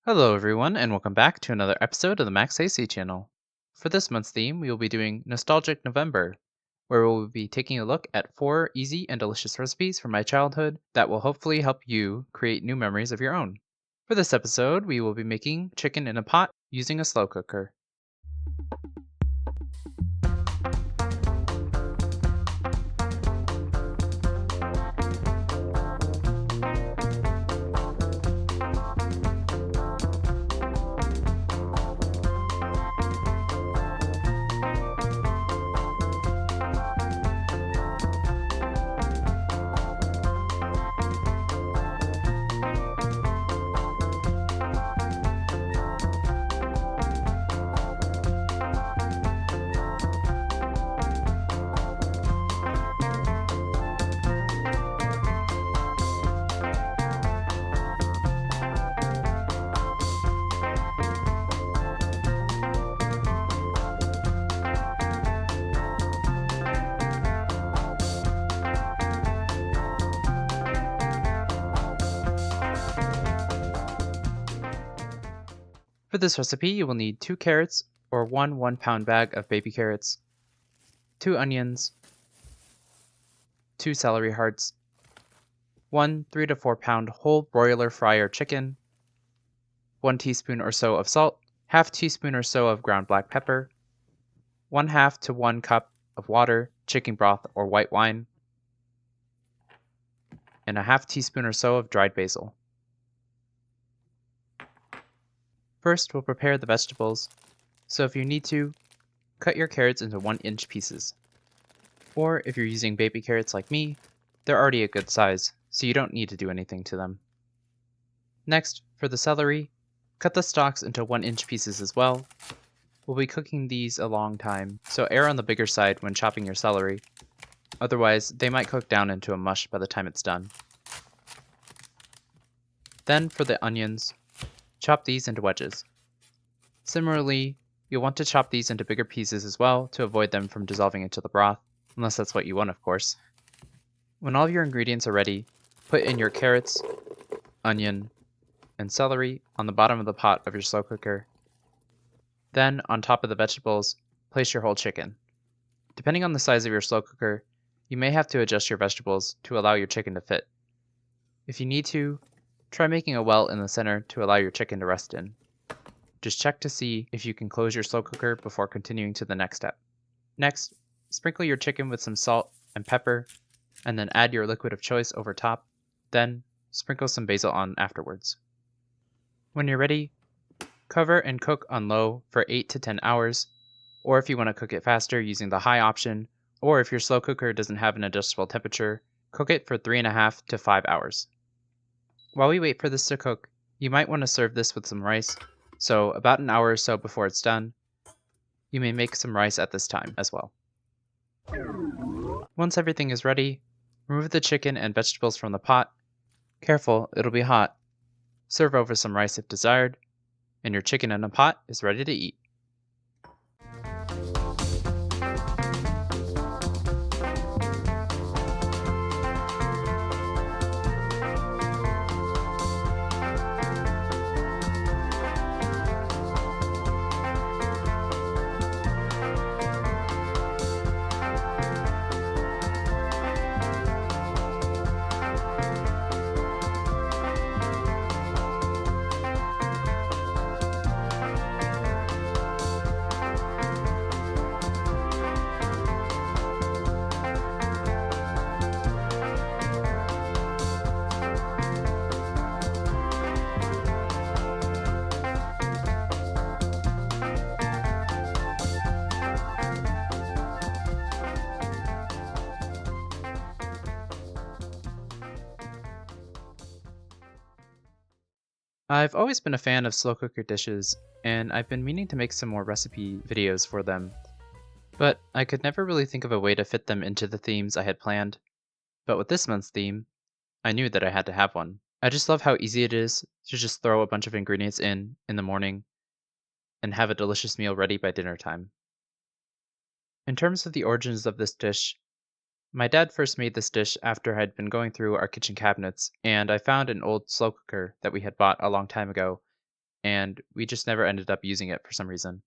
Hello, everyone, and welcome back to another episode of the Max AC channel. For this month's theme, we will be doing Nostalgic November, where we will be taking a look at 4 easy and delicious recipes from my childhood that will hopefully help you create new memories of your own. For this episode, we will be making chicken in a pot using a slow cooker. For this recipe, you will need 2 carrots or 1 1-pound bag of baby carrots, 2 onions, 2 celery hearts, 1 3 to 4-pound whole broiler fryer chicken, 1 teaspoon or so of salt, half teaspoon or so of ground black pepper, 1/2 to 1 cup of water, chicken broth or white wine, and a half teaspoon or so of dried basil. First, we'll prepare the vegetables, so if you need to, cut your carrots into 1-inch pieces. Or if you're using baby carrots like me, they're already a good size, so you don't need to do anything to them. Next, for the celery, cut the stalks into 1-inch pieces as well. We'll be cooking these a long time, so err on the bigger side when chopping your celery. Otherwise, they might cook down into a mush by the time it's done. Then for the onions, chop these into wedges. Similarly, you'll want to chop these into bigger pieces as well to avoid them from dissolving into the broth, unless that's what you want, of course. When all of your ingredients are ready, put in your carrots, onion, and celery on the bottom of the pot of your slow cooker. Then, on top of the vegetables, place your whole chicken. Depending on the size of your slow cooker, you may have to adjust your vegetables to allow your chicken to fit. If you need to, try making a well in the center to allow your chicken to rest in. Just check to see if you can close your slow cooker before continuing to the next step. Next, sprinkle your chicken with some salt and pepper, and then add your liquid of choice over top. Then, sprinkle some basil on afterwards. When you're ready, cover and cook on low for 8 to 10 hours, or if you want to cook it faster using the high option, or if your slow cooker doesn't have an adjustable temperature, cook it for 3.5 to 5 hours. While we wait for this to cook, you might want to serve this with some rice, so about an hour or so before it's done, you may make some rice at this time as well. Once everything is ready, remove the chicken and vegetables from the pot. Careful, it'll be hot. Serve over some rice if desired, and your chicken in a pot is ready to eat. I've always been a fan of slow cooker dishes, and I've been meaning to make some more recipe videos for them, but I could never really think of a way to fit them into the themes I had planned. But with this month's theme, I knew that I had to have one. I just love how easy it is to just throw a bunch of ingredients in the morning and have a delicious meal ready by dinner time. In terms of the origins of this dish, my dad first made this dish after I'd been going through our kitchen cabinets, and I found an old slow cooker that we had bought a long time ago, and we just never ended up using it for some reason.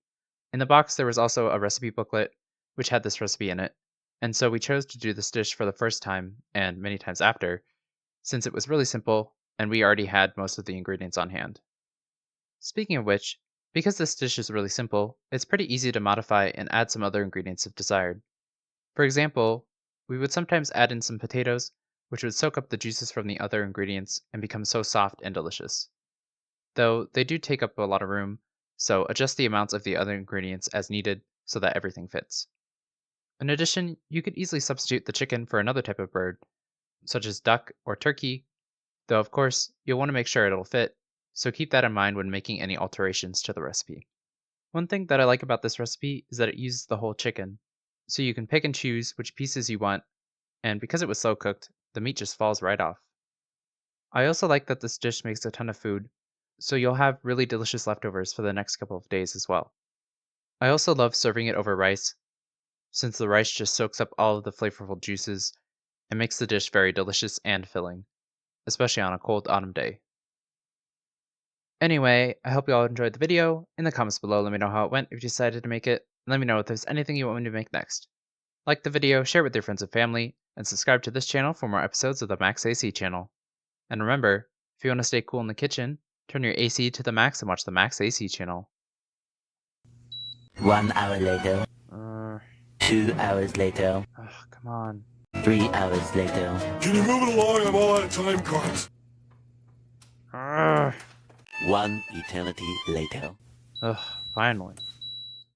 In the box, there was also a recipe booklet, which had this recipe in it, and so we chose to do this dish for the first time, and many times after, since it was really simple, and we already had most of the ingredients on hand. Speaking of which, because this dish is really simple, it's pretty easy to modify and add some other ingredients if desired. For example, we would sometimes add in some potatoes, which would soak up the juices from the other ingredients and become so soft and delicious. Though they do take up a lot of room, so adjust the amounts of the other ingredients as needed so that everything fits. In addition, you could easily substitute the chicken for another type of bird, such as duck or turkey, though of course, you'll want to make sure it'll fit, so keep that in mind when making any alterations to the recipe. One thing that I like about this recipe is that it uses the whole chicken, so you can pick and choose which pieces you want, and because it was slow cooked, the meat just falls right off. I also like that this dish makes a ton of food, so you'll have really delicious leftovers for the next couple of days as well. I also love serving it over rice, since the rice just soaks up all of the flavorful juices and makes the dish very delicious and filling, especially on a cold autumn day. Anyway, I hope you all enjoyed the video. In the comments below, let me know how it went if you decided to make it, and let me know if there's anything you want me to make next. Like the video, share it with your friends and family, and subscribe to this channel for more episodes of the Max AC channel. And remember, if you want to stay cool in the kitchen, turn your AC to the max and watch the Max AC channel. 1 hour later. 2 hours later. Come on. 3 hours later. Can you move it along? I'm all out of time cards. 1 eternity later. Ugh, finally.